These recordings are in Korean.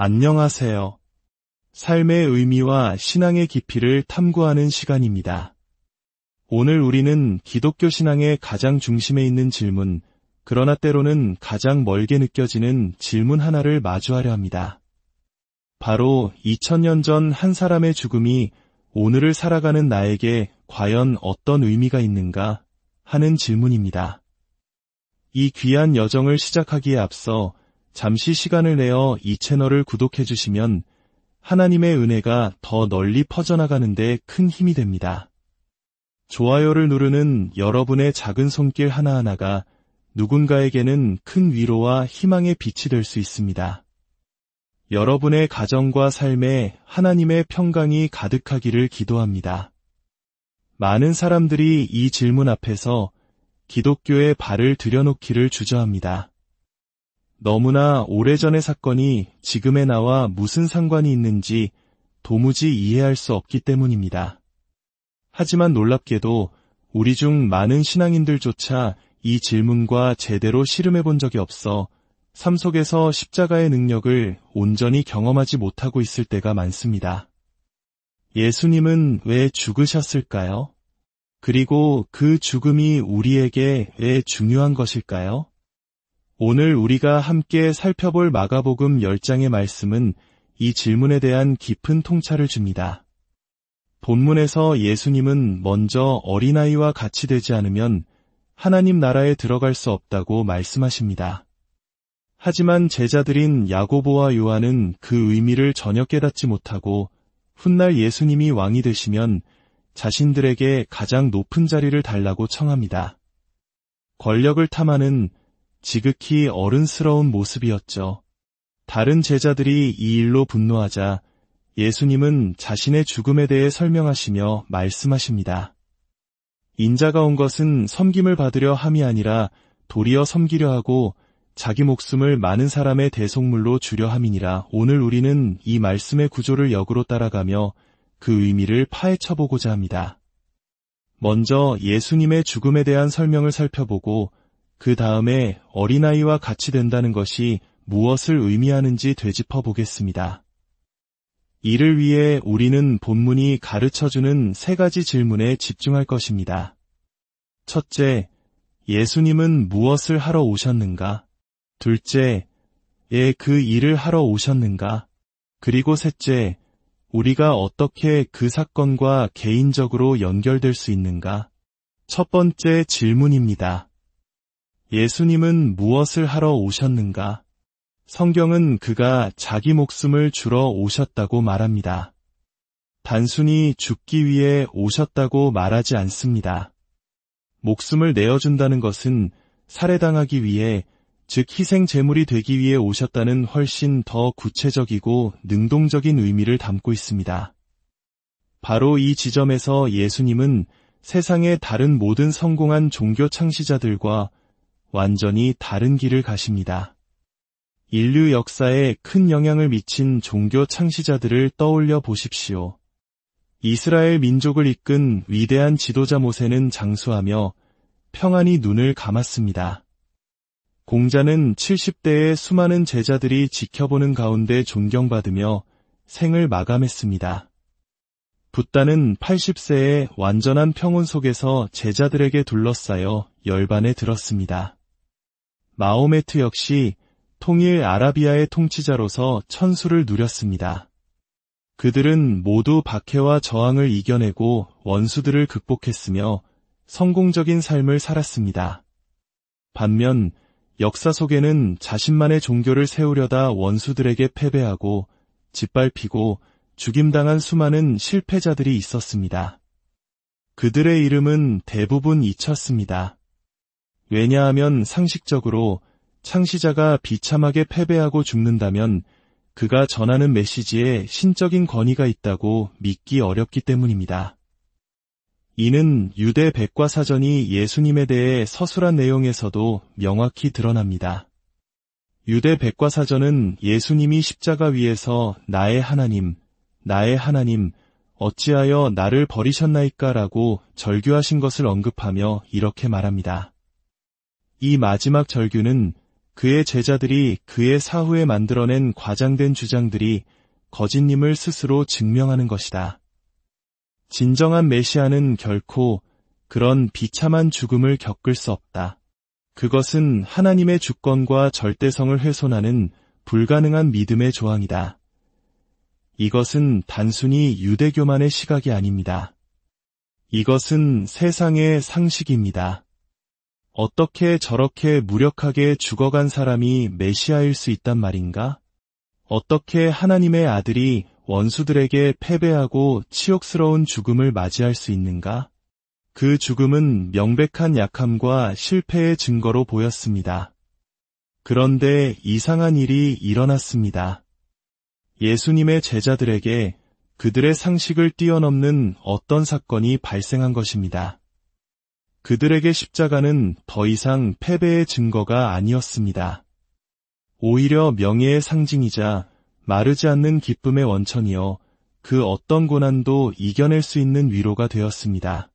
안녕하세요. 삶의 의미와 신앙의 깊이를 탐구하는 시간입니다. 오늘 우리는 기독교 신앙의 가장 중심에 있는 질문, 그러나 때로는 가장 멀게 느껴지는 질문 하나를 마주하려 합니다. 바로 2000년 전 한 사람의 죽음이 오늘을 살아가는 나에게 과연 어떤 의미가 있는가 하는 질문입니다. 이 귀한 여정을 시작하기에 앞서 잠시 시간을 내어 이 채널을 구독해 주시면 하나님의 은혜가 더 널리 퍼져나가는 데 큰 힘이 됩니다. 좋아요를 누르는 여러분의 작은 손길 하나하나가 누군가에게는 큰 위로와 희망의 빛이 될 수 있습니다. 여러분의 가정과 삶에 하나님의 평강이 가득하기를 기도합니다. 많은 사람들이 이 질문 앞에서 기독교의 발을 들여놓기를 주저합니다. 너무나 오래전의 사건이 지금의 나와 무슨 상관이 있는지 도무지 이해할 수 없기 때문입니다. 하지만 놀랍게도 우리 중 많은 신앙인들조차 이 질문과 제대로 씨름해 본 적이 없어 삶 속에서 십자가의 능력을 온전히 경험하지 못하고 있을 때가 많습니다. 예수님은 왜 죽으셨을까요? 그리고 그 죽음이 우리에게 왜 중요한 것일까요? 오늘 우리가 함께 살펴볼 마가복음 10장의 말씀은 이 질문에 대한 깊은 통찰을 줍니다. 본문에서 예수님은 먼저 어린아이와 같이 되지 않으면 하나님 나라에 들어갈 수 없다고 말씀하십니다. 하지만 제자들인 야고보와 요한은 그 의미를 전혀 깨닫지 못하고 훗날 예수님이 왕이 되시면 자신들에게 가장 높은 자리를 달라고 청합니다. 권력을 탐하는 지극히 어른스러운 모습이었죠. 다른 제자들이 이 일로 분노하자 예수님은 자신의 죽음에 대해 설명하시며 말씀하십니다. 인자가 온 것은 섬김을 받으려 함이 아니라 도리어 섬기려 하고 자기 목숨을 많은 사람의 대속물로 주려 함이니라. 오늘 우리는 이 말씀의 구조를 역으로 따라가며 그 의미를 파헤쳐보고자 합니다. 먼저 예수님의 죽음에 대한 설명을 살펴보고 그 다음에 어린아이와 같이 된다는 것이 무엇을 의미하는지 되짚어 보겠습니다. 이를 위해 우리는 본문이 가르쳐주는 세 가지 질문에 집중할 것입니다. 첫째, 예수님은 무엇을 하러 오셨는가? 둘째, 그 일을 하러 오셨는가? 그리고 셋째, 우리가 어떻게 그 사건과 개인적으로 연결될 수 있는가? 첫 번째 질문입니다. 예수님은 무엇을 하러 오셨는가? 성경은 그가 자기 목숨을 주러 오셨다고 말합니다. 단순히 죽기 위해 오셨다고 말하지 않습니다. 목숨을 내어준다는 것은 살해당하기 위해, 즉 희생 제물이 되기 위해 오셨다는 훨씬 더 구체적이고 능동적인 의미를 담고 있습니다. 바로 이 지점에서 예수님은 세상의 다른 모든 성공한 종교 창시자들과 완전히 다른 길을 가십니다. 인류 역사에 큰 영향을 미친 종교 창시자들을 떠올려 보십시오. 이스라엘 민족을 이끈 위대한 지도자 모세는 장수하며 평안히 눈을 감았습니다. 공자는 70대의 수많은 제자들이 지켜보는 가운데 존경받으며 생을 마감했습니다. 붓다는 80세의 완전한 평온 속에서 제자들에게 둘러싸여 열반에 들었습니다. 마호메트 역시 통일 아라비아의 통치자로서 천수를 누렸습니다. 그들은 모두 박해와 저항을 이겨내고 원수들을 극복했으며 성공적인 삶을 살았습니다. 반면 역사 속에는 자신만의 종교를 세우려다 원수들에게 패배하고 짓밟히고 죽임당한 수많은 실패자들이 있었습니다. 그들의 이름은 대부분 잊혔습니다. 왜냐하면 상식적으로 창시자가 비참하게 패배하고 죽는다면 그가 전하는 메시지에 신적인 권위가 있다고 믿기 어렵기 때문입니다. 이는 유대 백과사전이 예수님에 대해 서술한 내용에서도 명확히 드러납니다. 유대 백과사전은 예수님이 십자가 위에서 나의 하나님, 어찌하여 나를 버리셨나이까 라고 절규하신 것을 언급하며 이렇게 말합니다. 이 마지막 절규는 그의 제자들이 그의 사후에 만들어낸 과장된 주장들이 거짓님을 스스로 증명하는 것이다. 진정한 메시아는 결코 그런 비참한 죽음을 겪을 수 없다. 그것은 하나님의 주권과 절대성을 훼손하는 불가능한 믿음의 조항이다. 이것은 단순히 유대교만의 시각이 아닙니다. 이것은 세상의 상식입니다. 어떻게 저렇게 무력하게 죽어간 사람이 메시아일 수 있단 말인가? 어떻게 하나님의 아들이 원수들에게 패배하고 치욕스러운 죽음을 맞이할 수 있는가? 그 죽음은 명백한 약함과 실패의 증거로 보였습니다. 그런데 이상한 일이 일어났습니다. 예수님의 제자들에게 그들의 상식을 뛰어넘는 어떤 사건이 발생한 것입니다. 그들에게 십자가는 더 이상 패배의 증거가 아니었습니다. 오히려 명예의 상징이자 마르지 않는 기쁨의 원천이요, 그 어떤 고난도 이겨낼 수 있는 위로가 되었습니다.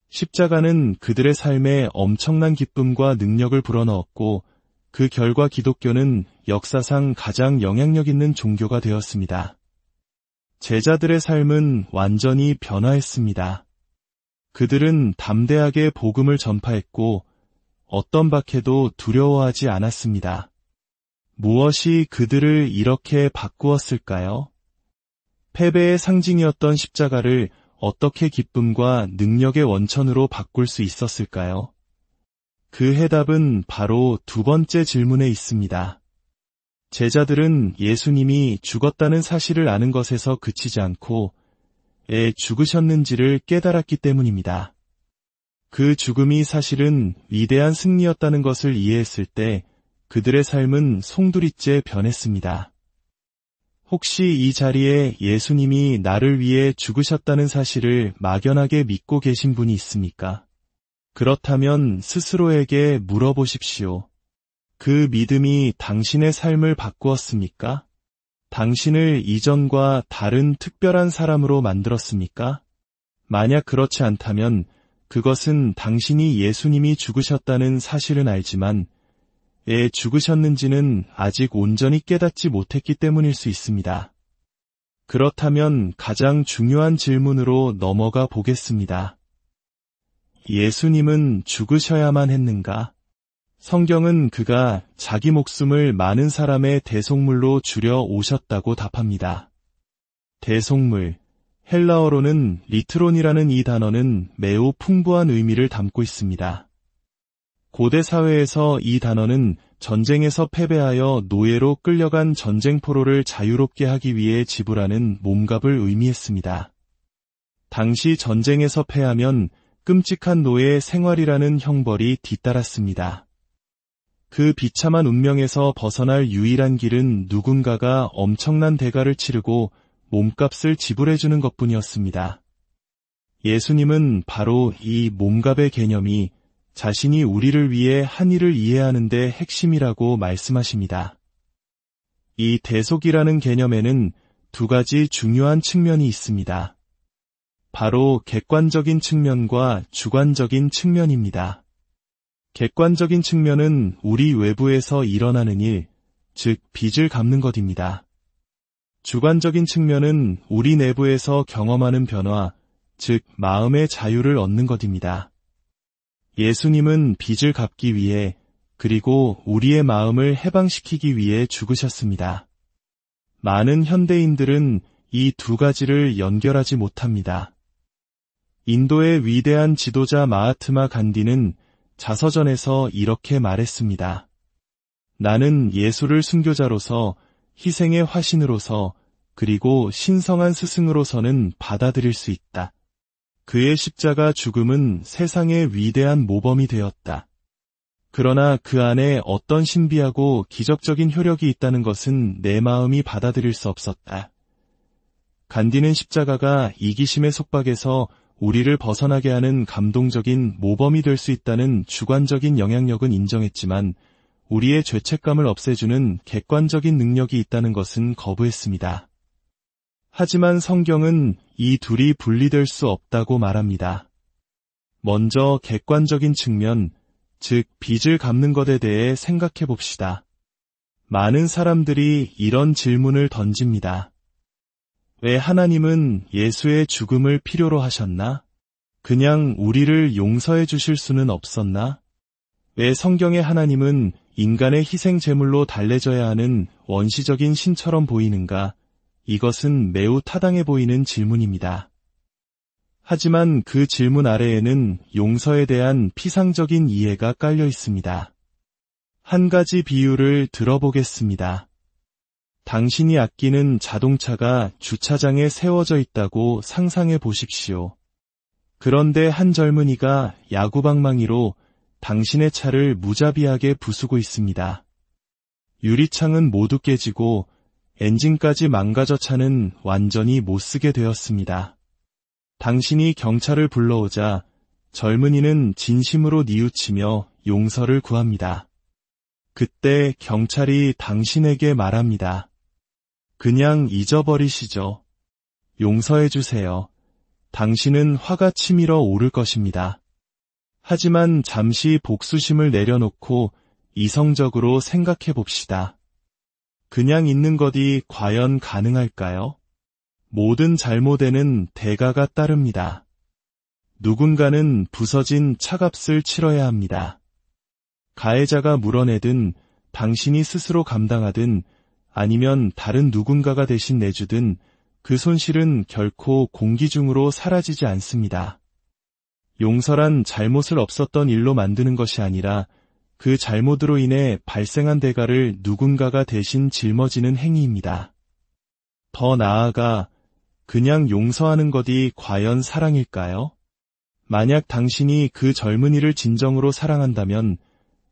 십자가는 그들의 삶에 엄청난 기쁨과 능력을 불어넣었고, 그 결과 기독교는 역사상 가장 영향력 있는 종교가 되었습니다. 제자들의 삶은 완전히 변화했습니다. 그들은 담대하게 복음을 전파했고, 어떤 박해도 두려워하지 않았습니다. 무엇이 그들을 이렇게 바꾸었을까요? 패배의 상징이었던 십자가를 어떻게 기쁨과 능력의 원천으로 바꿀 수 있었을까요? 그 해답은 바로 두 번째 질문에 있습니다. 제자들은 예수님이 죽었다는 사실을 아는 것에서 그치지 않고 왜 죽으셨는지를 깨달았기 때문입니다. 그 죽음이 사실은 위대한 승리였다는 것을 이해했을 때 그들의 삶은 송두리째 변했습니다. 혹시 이 자리에 예수님이 나를 위해 죽으셨다는 사실을 막연하게 믿고 계신 분이 있습니까? 그렇다면 스스로에게 물어보십시오. 그 믿음이 당신의 삶을 바꾸었습니까? 당신을 이전과 다른 특별한 사람으로 만들었습니까? 만약 그렇지 않다면 그것은 당신이 예수님이 죽으셨다는 사실은 알지만 왜 죽으셨는지는 아직 온전히 깨닫지 못했기 때문일 수 있습니다. 그렇다면 가장 중요한 질문으로 넘어가 보겠습니다. 예수님은 죽으셔야만 했는가? 성경은 그가 자기 목숨을 많은 사람의 대속물로 주려 오셨다고 답합니다. 대속물, 헬라어로는 리트론이라는 이 단어는 매우 풍부한 의미를 담고 있습니다. 고대 사회에서 이 단어는 전쟁에서 패배하여 노예로 끌려간 전쟁포로를 자유롭게 하기 위해 지불하는 몸값을 의미했습니다. 당시 전쟁에서 패하면 끔찍한 노예 생활이라는 형벌이 뒤따랐습니다. 그 비참한 운명에서 벗어날 유일한 길은 누군가가 엄청난 대가를 치르고 몸값을 지불해주는 것뿐이었습니다. 예수님은 바로 이 몸값의 개념이 자신이 우리를 위해 한 일을 이해하는 데 핵심이라고 말씀하십니다. 이 대속이라는 개념에는 두 가지 중요한 측면이 있습니다. 바로 객관적인 측면과 주관적인 측면입니다. 객관적인 측면은 우리 외부에서 일어나는 일, 즉 빚을 갚는 것입니다. 주관적인 측면은 우리 내부에서 경험하는 변화, 즉 마음의 자유를 얻는 것입니다. 예수님은 빚을 갚기 위해 그리고 우리의 마음을 해방시키기 위해 죽으셨습니다. 많은 현대인들은 이 두 가지를 연결하지 못합니다. 인도의 위대한 지도자 마하트마 간디는 자서전에서 이렇게 말했습니다. 나는 예수를 순교자로서, 희생의 화신으로서, 그리고 신성한 스승으로서는 받아들일 수 있다. 그의 십자가 죽음은 세상의 위대한 모범이 되었다. 그러나 그 안에 어떤 신비하고 기적적인 효력이 있다는 것은 내 마음이 받아들일 수 없었다. 간디는 십자가가 이기심의 속박에서 우리를 벗어나게 하는 감동적인 모범이 될 수 있다는 주관적인 영향력은 인정했지만 우리의 죄책감을 없애주는 객관적인 능력이 있다는 것은 거부했습니다. 하지만 성경은 이 둘이 분리될 수 없다고 말합니다. 먼저 객관적인 측면, 즉 빚을 갚는 것에 대해 생각해 봅시다. 많은 사람들이 이런 질문을 던집니다. 왜 하나님은 예수의 죽음을 필요로 하셨나? 그냥 우리를 용서해 주실 수는 없었나? 왜 성경의 하나님은 인간의 희생 제물로 달래져야 하는 원시적인 신처럼 보이는가? 이것은 매우 타당해 보이는 질문입니다. 하지만 그 질문 아래에는 용서에 대한 피상적인 이해가 깔려 있습니다. 한 가지 비유를 들어보겠습니다. 당신이 아끼는 자동차가 주차장에 세워져 있다고 상상해 보십시오. 그런데 한 젊은이가 야구방망이로 당신의 차를 무자비하게 부수고 있습니다. 유리창은 모두 깨지고 엔진까지 망가져 차는 완전히 못쓰게 되었습니다. 당신이 경찰을 불러오자 젊은이는 진심으로 뉘우치며 용서를 구합니다. 그때 경찰이 당신에게 말합니다. 그냥 잊어버리시죠. 용서해 주세요. 당신은 화가 치밀어 오를 것입니다. 하지만 잠시 복수심을 내려놓고 이성적으로 생각해 봅시다. 그냥 있는 것이 과연 가능할까요? 모든 잘못에는 대가가 따릅니다. 누군가는 부서진 차값을 치러야 합니다. 가해자가 물어내든 당신이 스스로 감당하든 아니면 다른 누군가가 대신 내주든 그 손실은 결코 공기 중으로 사라지지 않습니다. 용서란 잘못을 없었던 일로 만드는 것이 아니라 그 잘못으로 인해 발생한 대가를 누군가가 대신 짊어지는 행위입니다. 더 나아가 그냥 용서하는 것이 과연 사랑일까요? 만약 당신이 그 젊은이를 진정으로 사랑한다면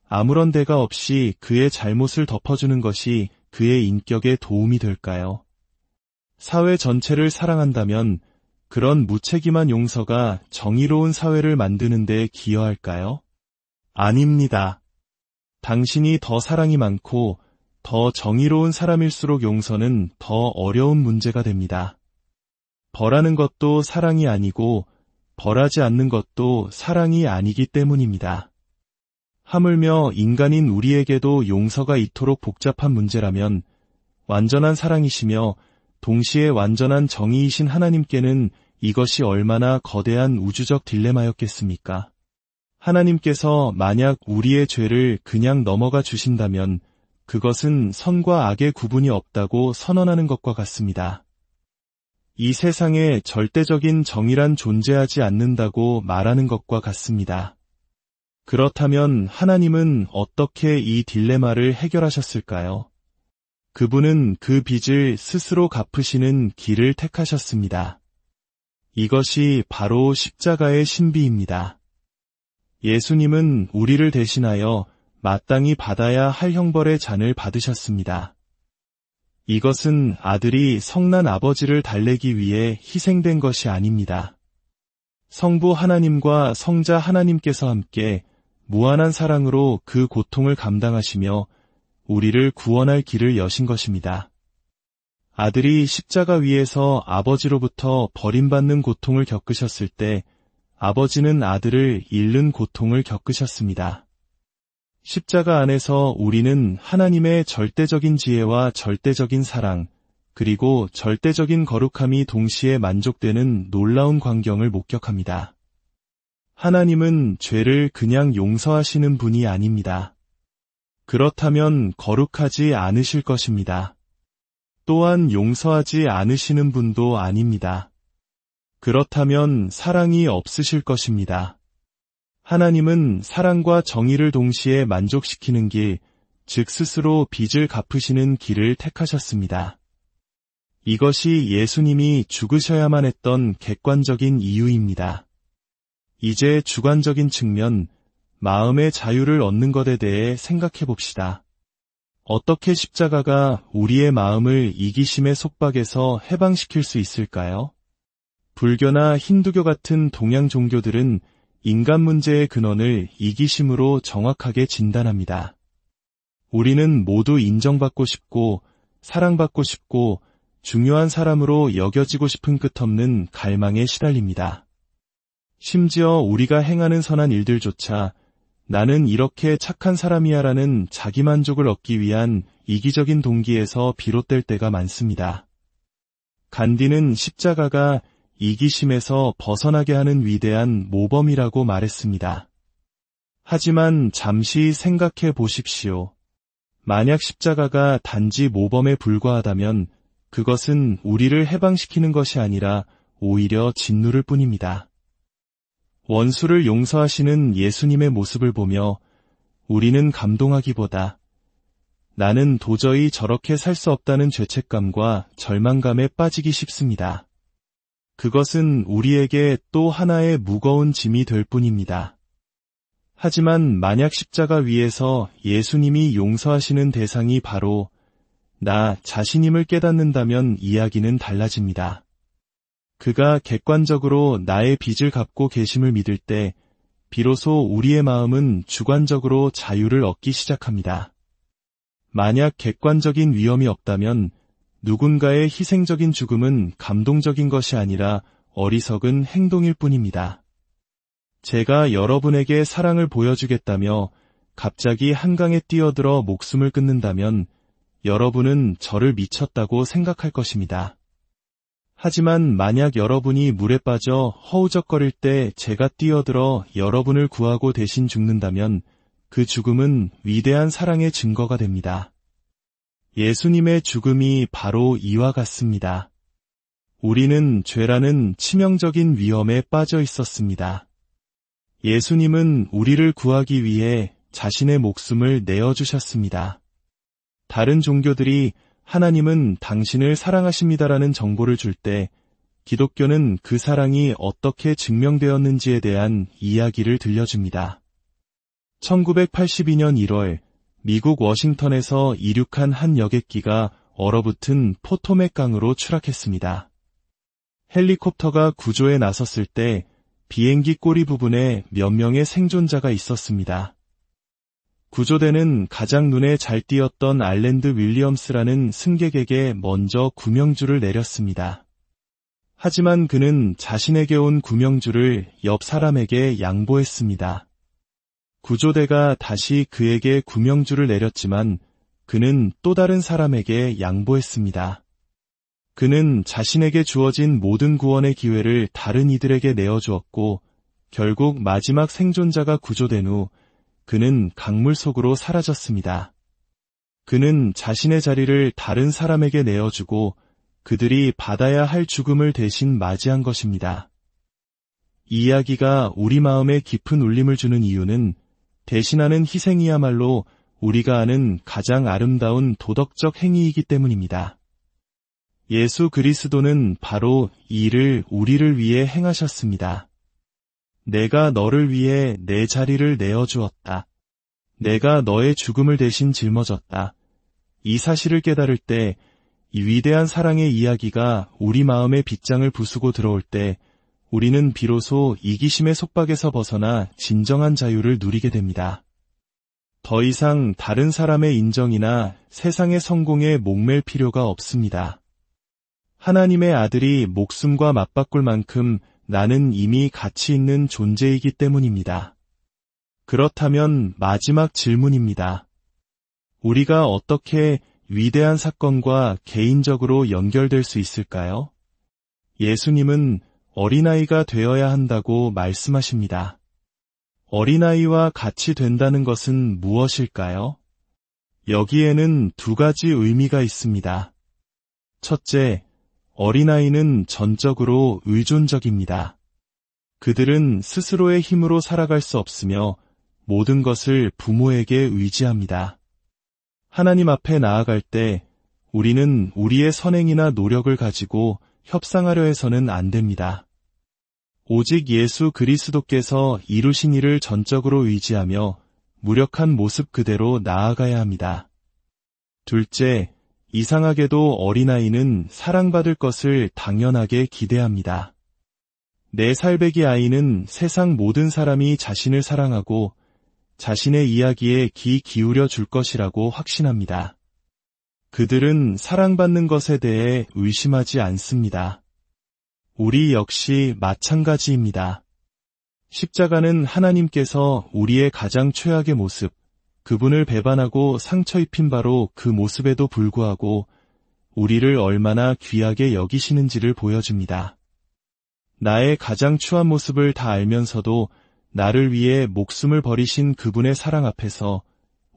아무런 대가 없이 그의 잘못을 덮어주는 것이 그의 인격에 도움이 될까요? 사회 전체를 사랑한다면 그런 무책임한 용서가 정의로운 사회를 만드는 데 기여할까요? 아닙니다. 당신이 더 사랑이 많고 더 정의로운 사람일수록 용서는 더 어려운 문제가 됩니다. 벌하는 것도 사랑이 아니고 벌하지 않는 것도 사랑이 아니기 때문입니다. 하물며 인간인 우리에게도 용서가 이토록 복잡한 문제라면 완전한 사랑이시며 동시에 완전한 정의이신 하나님께는 이것이 얼마나 거대한 우주적 딜레마였겠습니까? 하나님께서 만약 우리의 죄를 그냥 넘어가 주신다면 그것은 선과 악의 구분이 없다고 선언하는 것과 같습니다. 이 세상에 절대적인 정의란 존재하지 않는다고 말하는 것과 같습니다. 그렇다면 하나님은 어떻게 이 딜레마를 해결하셨을까요? 그분은 그 빚을 스스로 갚으시는 길을 택하셨습니다. 이것이 바로 십자가의 신비입니다. 예수님은 우리를 대신하여 마땅히 받아야 할 형벌의 잔을 받으셨습니다. 이것은 아들이 성난 아버지를 달래기 위해 희생된 것이 아닙니다. 성부 하나님과 성자 하나님께서 함께 무한한 사랑으로 그 고통을 감당하시며 우리를 구원할 길을 여신 것입니다. 아들이 십자가 위에서 아버지로부터 버림받는 고통을 겪으셨을 때 아버지는 아들을 잃는 고통을 겪으셨습니다. 십자가 안에서 우리는 하나님의 절대적인 지혜와 절대적인 사랑, 그리고 절대적인 거룩함이 동시에 만족되는 놀라운 광경을 목격합니다. 하나님은 죄를 그냥 용서하시는 분이 아닙니다. 그렇다면 거룩하지 않으실 것입니다. 또한 용서하지 않으시는 분도 아닙니다. 그렇다면 사랑이 없으실 것입니다. 하나님은 사랑과 정의를 동시에 만족시키는 길, 즉 스스로 빚을 갚으시는 길을 택하셨습니다. 이것이 예수님이 죽으셔야만 했던 객관적인 이유입니다. 이제 주관적인 측면, 마음의 자유를 얻는 것에 대해 생각해 봅시다. 어떻게 십자가가 우리의 마음을 이기심의 속박에서 해방시킬 수 있을까요? 불교나 힌두교 같은 동양 종교들은 인간 문제의 근원을 이기심으로 정확하게 진단합니다. 우리는 모두 인정받고 싶고 사랑받고 싶고 중요한 사람으로 여겨지고 싶은 끝없는 갈망에 시달립니다. 심지어 우리가 행하는 선한 일들조차 나는 이렇게 착한 사람이야라는 자기만족을 얻기 위한 이기적인 동기에서 비롯될 때가 많습니다. 간디는 십자가가 이기심에서 벗어나게 하는 위대한 모범이라고 말했습니다. 하지만 잠시 생각해 보십시오. 만약 십자가가 단지 모범에 불과하다면 그것은 우리를 해방시키는 것이 아니라 오히려 짓누를 뿐입니다. 원수를 용서하시는 예수님의 모습을 보며 우리는 감동하기보다 나는 도저히 저렇게 살 수 없다는 죄책감과 절망감에 빠지기 쉽습니다. 그것은 우리에게 또 하나의 무거운 짐이 될 뿐입니다. 하지만 만약 십자가 위에서 예수님이 용서하시는 대상이 바로 나 자신임을 깨닫는다면 이야기는 달라집니다. 그가 객관적으로 나의 빚을 갚고 계심을 믿을 때 비로소 우리의 마음은 주관적으로 자유를 얻기 시작합니다. 만약 객관적인 위험이 없다면 누군가의 희생적인 죽음은 감동적인 것이 아니라 어리석은 행동일 뿐입니다. 제가 여러분에게 사랑을 보여주겠다며 갑자기 한강에 뛰어들어 목숨을 끊는다면 여러분은 저를 미쳤다고 생각할 것입니다. 하지만 만약 여러분이 물에 빠져 허우적거릴 때 제가 뛰어들어 여러분을 구하고 대신 죽는다면 그 죽음은 위대한 사랑의 증거가 됩니다. 예수님의 죽음이 바로 이와 같습니다. 우리는 죄라는 치명적인 위험에 빠져 있었습니다. 예수님은 우리를 구하기 위해 자신의 목숨을 내어주셨습니다. 다른 종교들이 하나님은 당신을 사랑하십니다라는 정보를 줄 때 기독교는 그 사랑이 어떻게 증명되었는지에 대한 이야기를 들려줍니다. 1982년 1월 미국 워싱턴에서 이륙한 한 여객기가 얼어붙은 포토맥 강으로 추락했습니다. 헬리콥터가 구조에 나섰을 때 비행기 꼬리 부분에 몇 명의 생존자가 있었습니다. 구조대는 가장 눈에 잘 띄었던 알랜드 윌리엄스라는 승객에게 먼저 구명줄을 내렸습니다. 하지만 그는 자신에게 온 구명줄을 옆 사람에게 양보했습니다. 구조대가 다시 그에게 구명줄을 내렸지만 그는 또 다른 사람에게 양보했습니다. 그는 자신에게 주어진 모든 구원의 기회를 다른 이들에게 내어주었고 결국 마지막 생존자가 구조된 후 그는 강물 속으로 사라졌습니다. 그는 자신의 자리를 다른 사람에게 내어주고 그들이 받아야 할 죽음을 대신 맞이한 것입니다. 이 이야기가 우리 마음에 깊은 울림을 주는 이유는 대신하는 희생이야말로 우리가 아는 가장 아름다운 도덕적 행위이기 때문입니다. 예수 그리스도는 바로 이 일을 우리를 위해 행하셨습니다. 내가 너를 위해 내 자리를 내어주었다. 내가 너의 죽음을 대신 짊어졌다. 이 사실을 깨달을 때 이 위대한 사랑의 이야기가 우리 마음의 빗장을 부수고 들어올 때 우리는 비로소 이기심의 속박에서 벗어나 진정한 자유를 누리게 됩니다. 더 이상 다른 사람의 인정이나 세상의 성공에 목맬 필요가 없습니다. 하나님의 아들이 목숨과 맞바꿀 만큼 나는 이미 가치 있는 존재이기 때문입니다. 그렇다면 마지막 질문입니다. 우리가 어떻게 위대한 사건과 개인적으로 연결될 수 있을까요? 예수님은 어린아이가 되어야 한다고 말씀하십니다. 어린아이와 같이 된다는 것은 무엇일까요? 여기에는 두 가지 의미가 있습니다. 첫째, 어린아이는 전적으로 의존적입니다. 그들은 스스로의 힘으로 살아갈 수 없으며 모든 것을 부모에게 의지합니다. 하나님 앞에 나아갈 때 우리는 우리의 선행이나 노력을 가지고 협상하려 해서는 안 됩니다. 오직 예수 그리스도께서 이루신 일을 전적으로 의지하며 무력한 모습 그대로 나아가야 합니다. 둘째, 이상하게도 어린아이는 사랑받을 것을 당연하게 기대합니다. 4살배기 아이는 세상 모든 사람이 자신을 사랑하고 자신의 이야기에 귀 기울여 줄 것이라고 확신합니다. 그들은 사랑받는 것에 대해 의심하지 않습니다. 우리 역시 마찬가지입니다. 십자가는 하나님께서 우리의 가장 최악의 모습, 그분을 배반하고 상처 입힌 바로 그 모습에도 불구하고 우리를 얼마나 귀하게 여기시는지를 보여줍니다. 나의 가장 추한 모습을 다 알면서도 나를 위해 목숨을 버리신 그분의 사랑 앞에서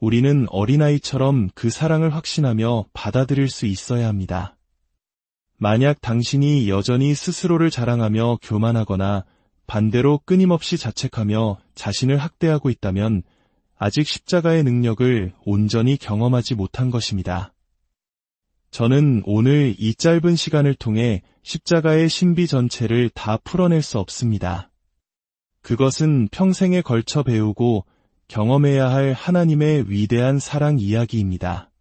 우리는 어린아이처럼 그 사랑을 확신하며 받아들일 수 있어야 합니다. 만약 당신이 여전히 스스로를 자랑하며 교만하거나 반대로 끊임없이 자책하며 자신을 학대하고 있다면 아직 십자가의 능력을 온전히 경험하지 못한 것입니다. 저는 오늘 이 짧은 시간을 통해 십자가의 신비 전체를 다 풀어낼 수 없습니다. 그것은 평생에 걸쳐 배우고 경험해야 할 하나님의 위대한 사랑 이야기입니다.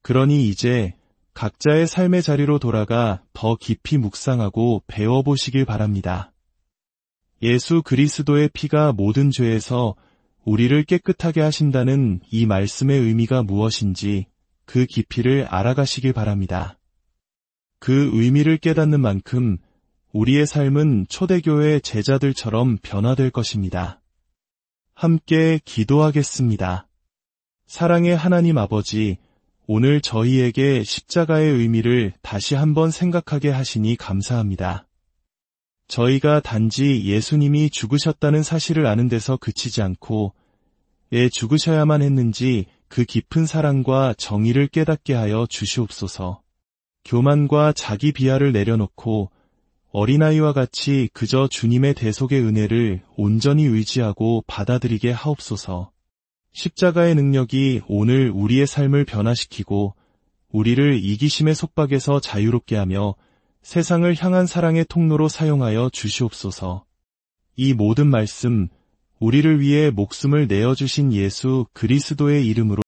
그러니 이제 각자의 삶의 자리로 돌아가 더 깊이 묵상하고 배워보시길 바랍니다. 예수 그리스도의 피가 모든 죄에서 우리를 깨끗하게 하신다는 이 말씀의 의미가 무엇인지 그 깊이를 알아가시길 바랍니다. 그 의미를 깨닫는 만큼 우리의 삶은 초대교회 제자들처럼 변화될 것입니다. 함께 기도하겠습니다. 사랑의 하나님 아버지, 오늘 저희에게 십자가의 의미를 다시 한번 생각하게 하시니 감사합니다. 저희가 단지 예수님이 죽으셨다는 사실을 아는 데서 그치지 않고 왜 죽으셔야만 했는지 그 깊은 사랑과 정의를 깨닫게 하여 주시옵소서. 교만과 자기 비하를 내려놓고 어린아이와 같이 그저 주님의 대속의 은혜를 온전히 의지하고 받아들이게 하옵소서. 십자가의 능력이 오늘 우리의 삶을 변화시키고 우리를 이기심의 속박에서 자유롭게 하며 세상을 향한 사랑의 통로로 사용하여 주시옵소서. 이 모든 말씀, 우리를 위해 목숨을 내어주신 예수 그리스도의 이름으로